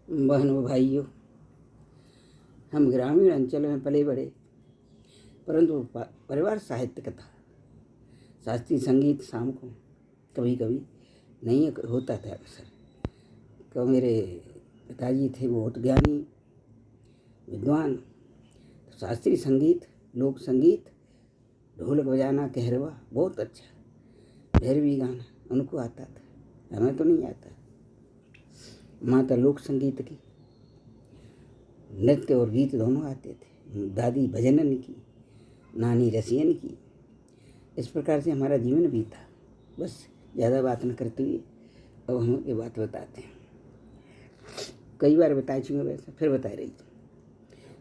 बहनों भाइयों, हम ग्रामीण अंचल में पले बड़े, परंतु परिवार साहित्य कथा शास्त्रीय संगीत शाम को कभी कभी नहीं होता था अक्सर। तो मेरे पिताजी थे वो बहुत ज्ञानी विद्वान, तो शास्त्रीय संगीत, लोक संगीत, ढोलक बजाना, कहरवा बहुत अच्छा, भैरवी गाना उनको आता था, हमें तो नहीं आता। माता लोक संगीत की, नृत्य और गीत दोनों आते थे, दादी भजनन की, नानी रसियन की। इस प्रकार से हमारा जीवन भी था। बस ज़्यादा बात न करते हुए अब हम ये बात बताते हैं। कई बार बता चुके, वैसे फिर बता रही थी।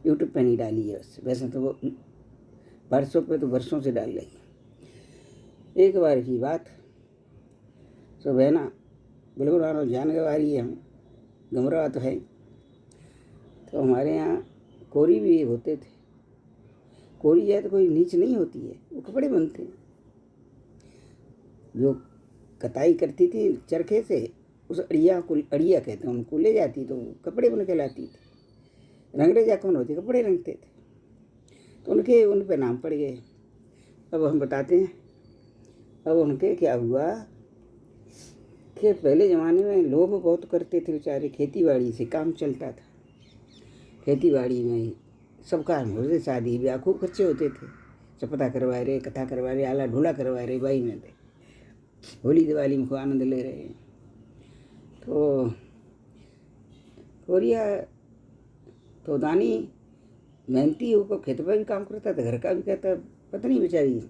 यूट्यूब पे नहीं डाली है, वैसे तो वो वर्षों पे तो वर्षों से डाल रही है। एक बार की बात, तो बहना बिल्कुल जान गवारी है, हम गमरा तो है। तो हमारे यहाँ कोरी भी होते थे। कोरी है तो कोई नीच नहीं होती है, वो कपड़े बनते हैं। जो कताई करती थी चरखे से, उस अड़िया को अड़िया कहते हैं, उनको ले जाती तो कपड़े बन के लाती थी। रंगरेजा कौन होती, कपड़े रंगते थे, तो उन पे नाम पड़ गए। अब हम बताते हैं। अब उनके क्या हुआ कि पहले ज़माने में लोग बहुत करते थे बेचारे, खेती बाड़ी से काम चलता था। खेती बाड़ी में सब काम होते, शादी ब्याह खूब खर्चे होते थे। चपटा करवा रहे, कथा करवा रहे, आला ढोला करवा रहे, बाई में थे। होली दिवाली में खूब आनंद ले रहे हैं। तो कोरिया तो दानी मेहनती होकर खेत पर भी काम करता था, घर का भी कहता, पत्नी बेचारी,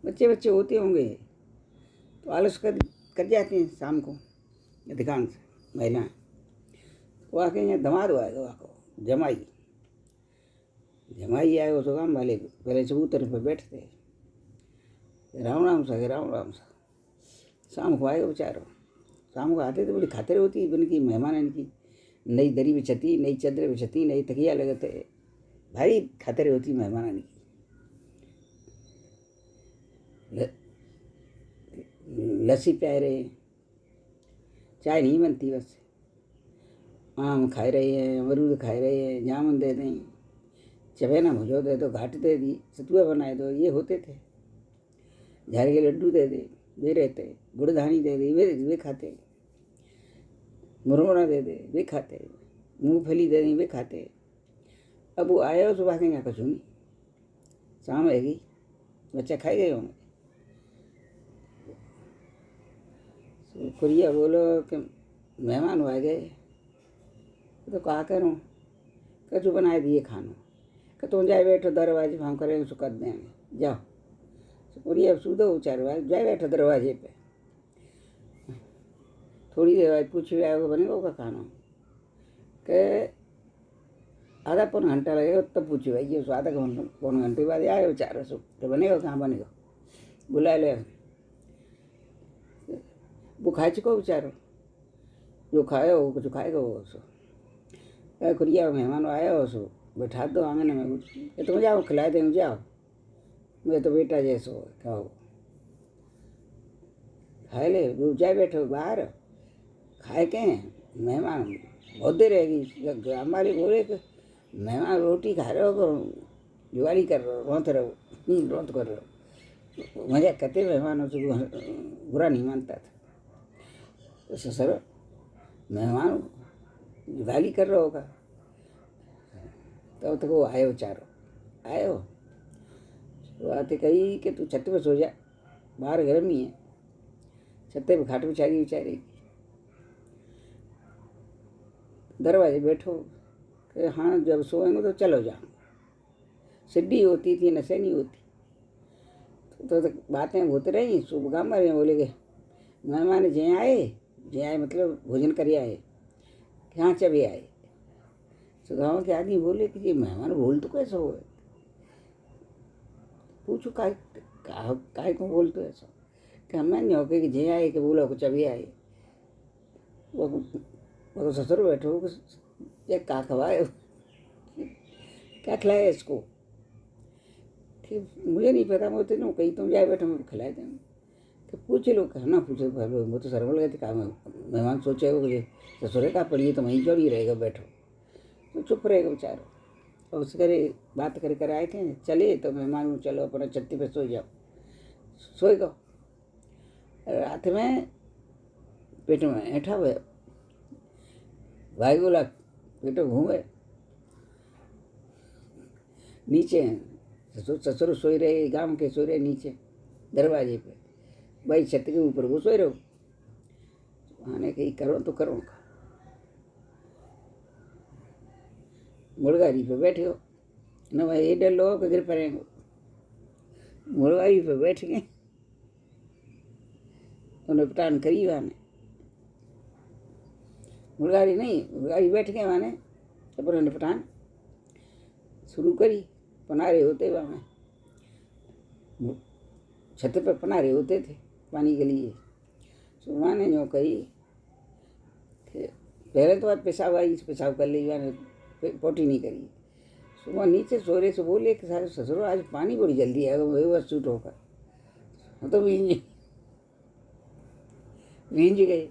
बच्चे होते होंगे तो आलस कर जाते हैं शाम को अधिकांश महिलाएं। वो आके यहाँ दमाद आएगा, वहाँ को जमाई आए, उस काम वाले पहले चबूतर पर बैठते, राम राम सा शाम को आएगा बेचारो। शाम को आते तो बड़ी खातिर होती बन की मेहमान इनकी, नई दरी बिछती, नई चादर बिछती, नई तकिया लगते, भारी खातिर होती मेहमान की। लस्सी प्याए रहे, चाय नहीं बनती, बस आम खाए रहे हैं, अमरूद खाए रहे हैं, जामुन दे दें, चबेना भुजो दे दो, घाट दे दी, सतुआ बनाए दो, ये होते थे। झाड़ के लड्डू दे दे, वे रहते, गुड़धानी दे दे, वे खाते, मुरमुरा दे दे, वे खाते, मूंगफली दे दी, वे खाते। अब वो आए हो सुबह के यहाँ कछु नहीं, शाम आएगी, बच्चा खाए गए होंगे। कुरिया बोलो कि मेहमान आ गए, तो कहा करूँ, कछु बनाए दिए खानो, कि तुम जाए बैठो दरवाजे पर, हम करेंगे सो कर देंगे, जाओ। कुरिया सूदो चार जाए बैठो दरवाजे पे। थोड़ी देर बाद पूछ भी आएगा, बनेगा का खाना, के आधा पौन घंटा लगेगा, तब पूछे भाई ये आधा पौन घंटे बाद आए बेचारा सो, तो बनेगा कहाँ बनेगा, बुला ले। वो खा चुको बेचारो, जो खाए हो कुछ खाएगा वो सो। खुरिया मेहमान आया हो सो बैठा दो आंगन में, ये तुम जाओ खिला दें, जाओ, मैं तो बेटा जैसो खाओ, खाए ले। वो जाए बैठो बाहर, खाए के मेहमान बहुत देर रहेगी। हमारे बोले कि मेहमान रोटी खा रहे हो, जुआरी कर रहे हो, रोत रहो, रोत कर रहे हो, मजा करते मेहमानों से, बुरा नहीं मानता था। तो ससुर मेहमान गाली कर रहा होगा, तब तक वो आए हो, चारों आए हो। तो आते कही कि तू छत पे सो जा, बाहर गर्मी है, छत्ते पे खाट बिछाई बेचारी, दरवाजे बैठो कि हाँ जब सोएंगे तो चलो जाओ। सिद्धि होती थी, नशे नहीं होती। तो बातें होते रही। सुबह गाँव में बोले कि मेहमान जे आए मतलब भोजन करिए आए, यहाँ चबे आए। तो गाँव के आदमी बोले कि ये मेहमान बोल तो कैसे हो, पूछो काय को बोल तो ऐसा, कि हमें नहीं हो कि जे आए कि बोलो कुछ अभी आए। वो ससुर बैठो ये का खवाए, क्या खिलाए इसको, कि मुझे नहीं पता, मैं तो कहीं तुम जाए बैठो मैं खिलाए दें। तो पूछ लो, कहना पूछो, वो तो सरवल गए थे, कहा मेहमान सोचे हो कि ससुरे का पड़िए तो वहीं क्यों नहीं रहेगा, बैठो। तो चुप रहेगा बेचारा। और उससे करे बात कर कर आए थे, चले तो मेहमान चलो अपना छत्ती पे सो जाओ, सोए गो। रात में पेट में ऐठा हुए, भाई बोला पेट घूमे नीचे, ससुर सोए रहे, गांव के सोए रहे नीचे दरवाजे पे, भाई छत के ऊपर वो सोए रहो। आने कही करो तो करो, मुर्गारी पे बैठे हो न, भाई ये डर लो कि गिर पड़ेंगे। मुर्गारी पे बैठ गए, उन्हें पटान करी वाने, मुर्गारी नहीं, मुर्गारी बैठ गए वाने, तब उन्होंने पटान शुरू करी। पनारे होते वहाँ छत पर पनारे होते थे पानी के लिए। सुबह ने जो कही, पहले तो बात पेशाब आई, पेशाब कर ली, मैंने पोटी नहीं करी। सुबह नीचे सोरे से बोले कि सारे ससुर आज पानी बड़ी जल्दी आएगा, वही बस सूट होकर तो भींज गए।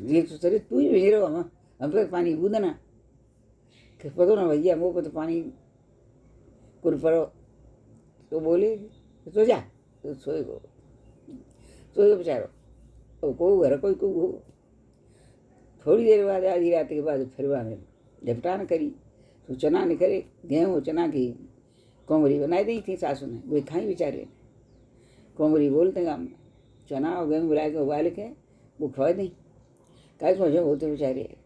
ये तो सर तू ही भेज रहो, हम पे पानी बूंदना पतो ना भैया, मुँह पे तो पानी कुर पड़ो। तो बोले सो जा, तो सोए गो बेचारो। तो को घर कोई को थोड़ी देर बाद आधी रात के बाद फिर वहाँ झपटान करी। तो चना निकले, गेहूँ चना की कोमरी बनाई दी थी सासू ने, वे खाई बेचारे। कोमरी बोलते गाँव में, चना और गेहूँ मिला के उबाल के वो खवा दी, काय समझो होते बेचारे।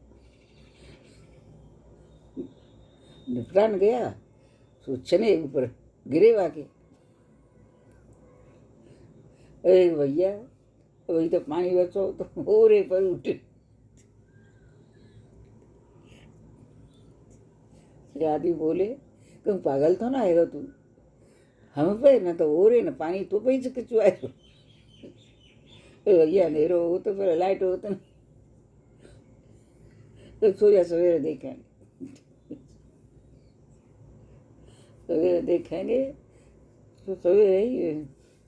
निपटान गया तो चने ऊपर गिरे वाके, अरे भैया वही तो पानी बरसो तो ओरे पर उठे। आदमी बोले तुम पागल तो ना आएगा तू, हम पे न तो ओरे न पानी तो पे से चुआए। भैया अंधेरो हो तो फिर लाइट हो तो सोया सवेरे देखेंगे, सवेरे देखेंगे। तो सवेरे ही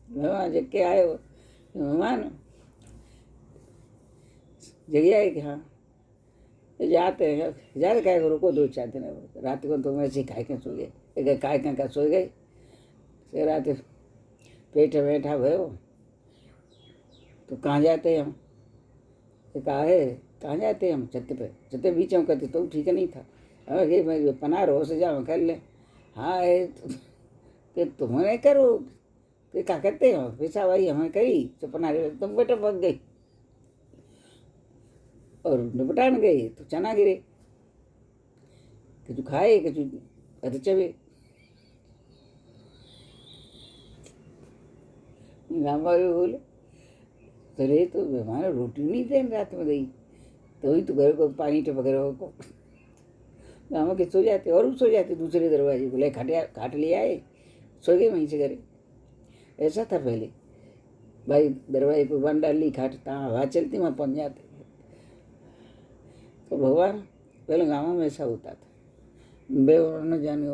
मेहमान जग के आए हो, मेहमान जग आए कि हाँ जाते हैं, ज़्यादा क्या करो को 2-4 दिन रात को तो वैसे ही खाए के सो गए, एक खाए का सो गए। फिर रात पेट बैठा हुए हो तो कहाँ जाते हम, कहा है कहाँ जाते हम, छत पे बीच में कहते तो ठीक नहीं था, अरे मैं पनार हो से जाओ कर ले। हाँ कि तुम नहीं करो कि क्या करते हो, पैसा भाई हमें करी तो पनारे तुम बेटा पक गई और निपटान गए तो चना गिरे, कचू खाए कचू अरचवे। गाँव बोले अरे तो हमारा रोटी नहीं दे रात में गई, तो ही तो घर को पानी टपक रहा को। गाँव के सो जाते और सो जाते, दूसरे दरवाजे को ले खाट ले आए, सो गए वहीं से घरे। ऐसा था पहले, भाई दरवाजे पर बन डाल ली खाट, तहाँ हवा चलती वहाँ पहुँच जाते। तो भगवान पहले गाँव में ऐसा होता था, बे न जाने